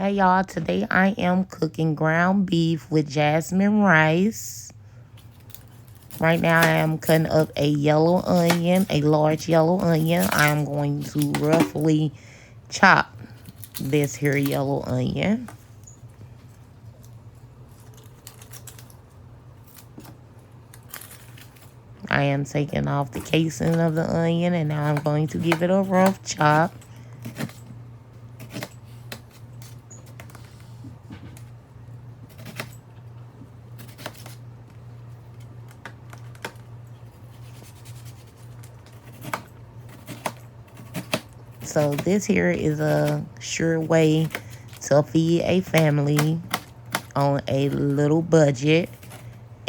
Hey y'all, today I am cooking ground beef with jasmine rice. Right now I am cutting up a yellow onion, a large yellow onion. I am going to roughly chop this here yellow onion. I am taking off the casing of the onion and now I'm going to give it a rough chop. So this here is a sure way to feed a family on a little budget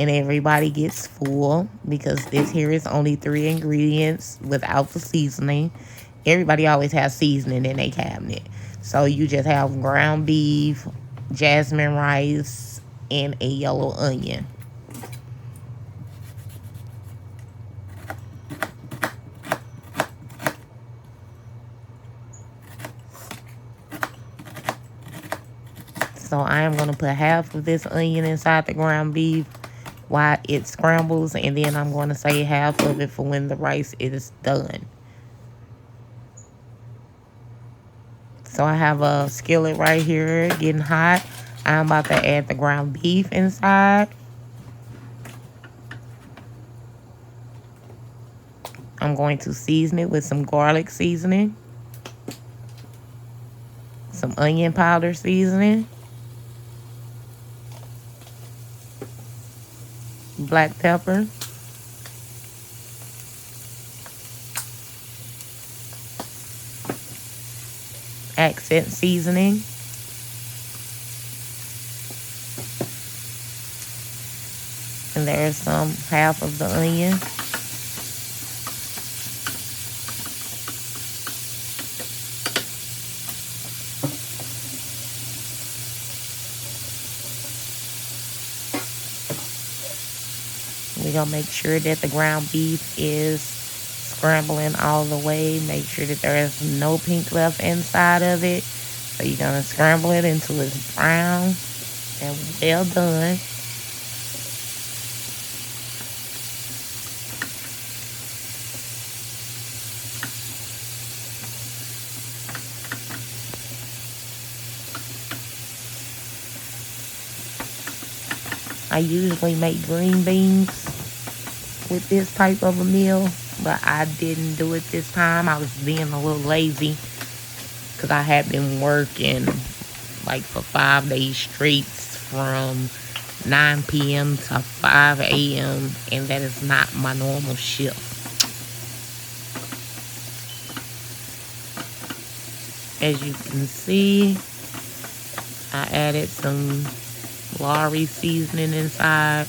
and everybody gets full because this here is only 3 ingredients without the seasoning. Everybody always has seasoning in their cabinet. So you just have ground beef, jasmine rice, and a yellow onion. So I am going to put half of this onion inside the ground beef while it scrambles, and then I'm going to save half of it for when the rice is done. So I have a skillet right here getting hot. I'm about to add the ground beef inside. I'm going to season it with some garlic seasoning, some onion powder seasoning, black pepper, accent seasoning, and there's some half of the onion. We're going to make sure that the ground beef is scrambling all the way. Make sure that there is no pink left inside of it. So you're going to scramble it until it's brown and well done. I usually make green beans with this type of a meal, but I didn't do it this time. I was being a little lazy because I had been working like for 5 days straight from 9 p.m. to 5 a.m. and that is not my normal shift. As you can see, I added some Lorry seasoning inside.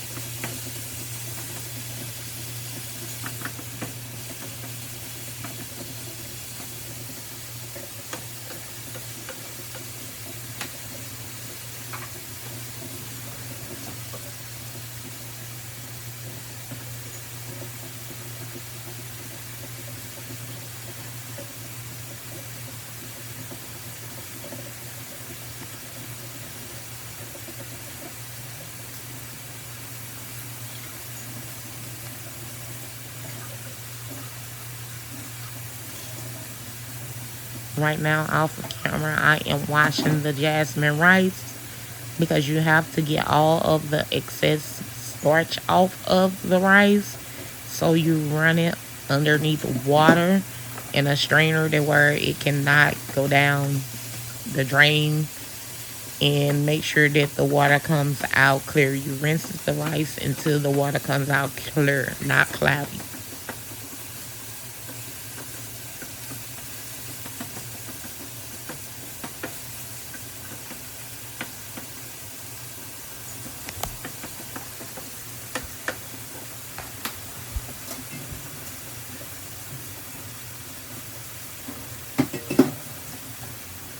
Right now, off of camera, I am washing the jasmine rice because you have to get all of the excess starch off of the rice. So you run it underneath water in a strainer to where it cannot go down the drain, and make sure that the water comes out clear. You rinse the rice until the water comes out clear, not cloudy.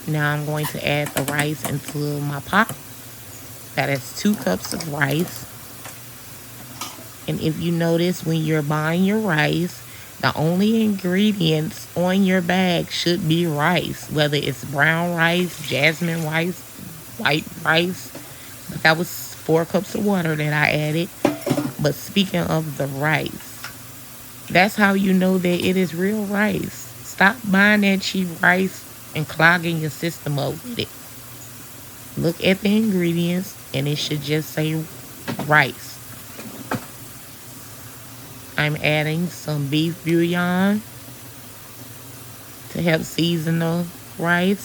Now I'm going to add the rice into my pot. That is 2 cups of rice. And if you notice, when you're buying your rice, the only ingredients on your bag should be rice. Whether it's brown rice, jasmine white rice. But that was 4 cups of water that I added. But speaking of the rice, that's how you know that it is real rice. Stop buying that cheap rice and clogging your system up with it. Look at the ingredients and it should just say rice. I'm adding some beef bouillon to help season the rice.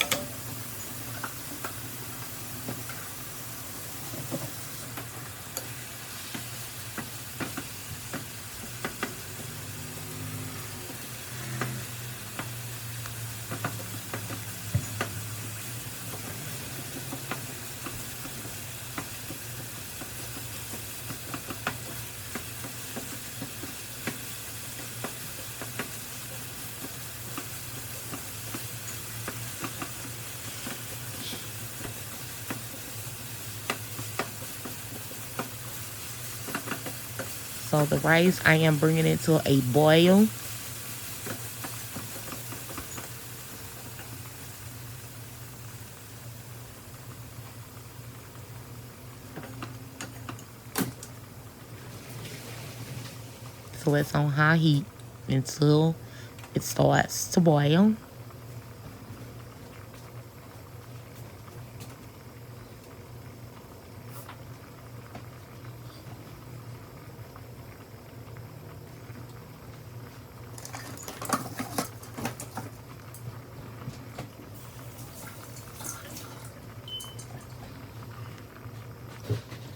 So the rice, I am bringing it to a boil. So it's on high heat until it starts to boil.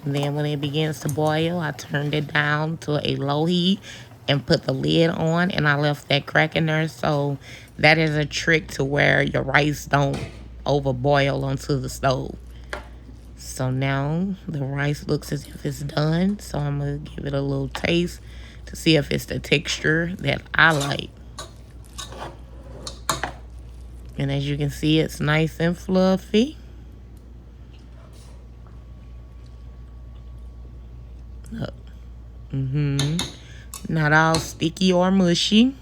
And then when it begins to boil, I turned it down to a low heat and put the lid on, and I left that crack in there. So that is a trick to where your rice don't overboil onto the stove. So now the rice looks as if it's done. So I'm going to give it a little taste to see if it's the texture that I like. And as you can see, it's nice and fluffy. Look. Not all sticky or mushy.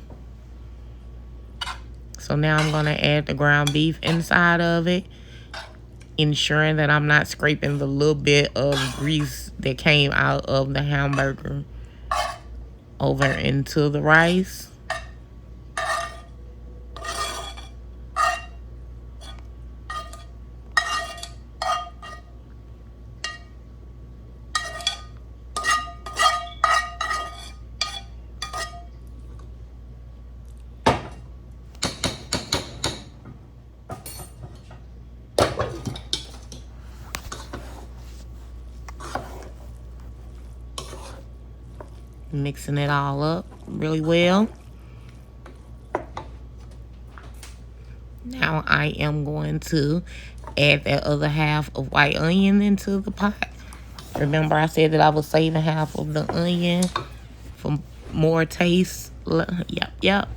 So now I'm going to add the ground beef inside of it, ensuring that I'm not scraping the little bit of grease that came out of the hamburger over into the rice. Mixing it all up really well. Now I am going to add that other half of white onion into the pot. Remember I said that I was saving half of the onion for more taste. Yep.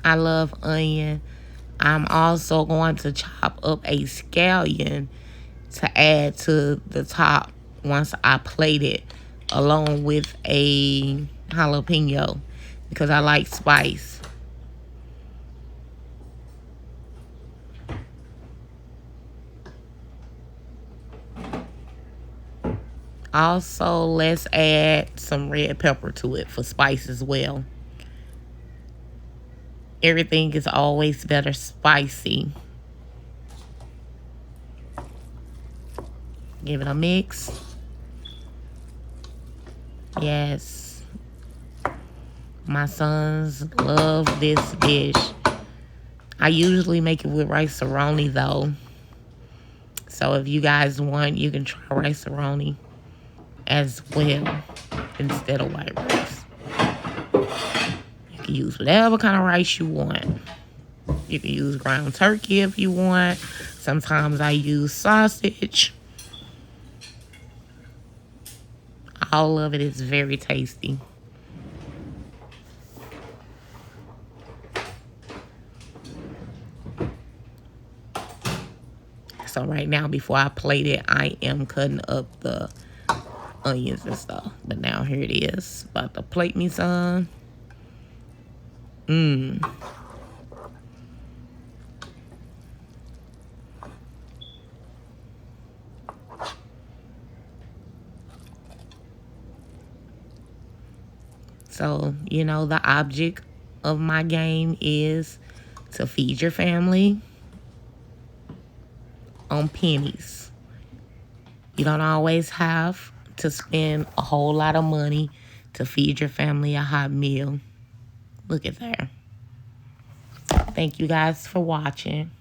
I love onion. I'm also going to chop up a scallion to add to the top once I plate it, along with a jalapeno because I like spice. Also, let's add some red pepper to it for spice as well. Everything is always better spicy. Give it a mix. Yes. My sons love this dish. I usually make it with rice-a-roni though. So if you guys want, you can try rice-a-roni as well instead of white rice. You can use whatever kind of rice you want. You can use ground turkey if you want. Sometimes I use sausage. All of it is very tasty. So right now, before I plate it, I am cutting up the onions and stuff. But now here it is. About to plate me some. So, you know, the object of my game is to feed your family on pennies. You don't always have to spend a whole lot of money to feed your family a hot meal. Look at there. Thank you guys for watching.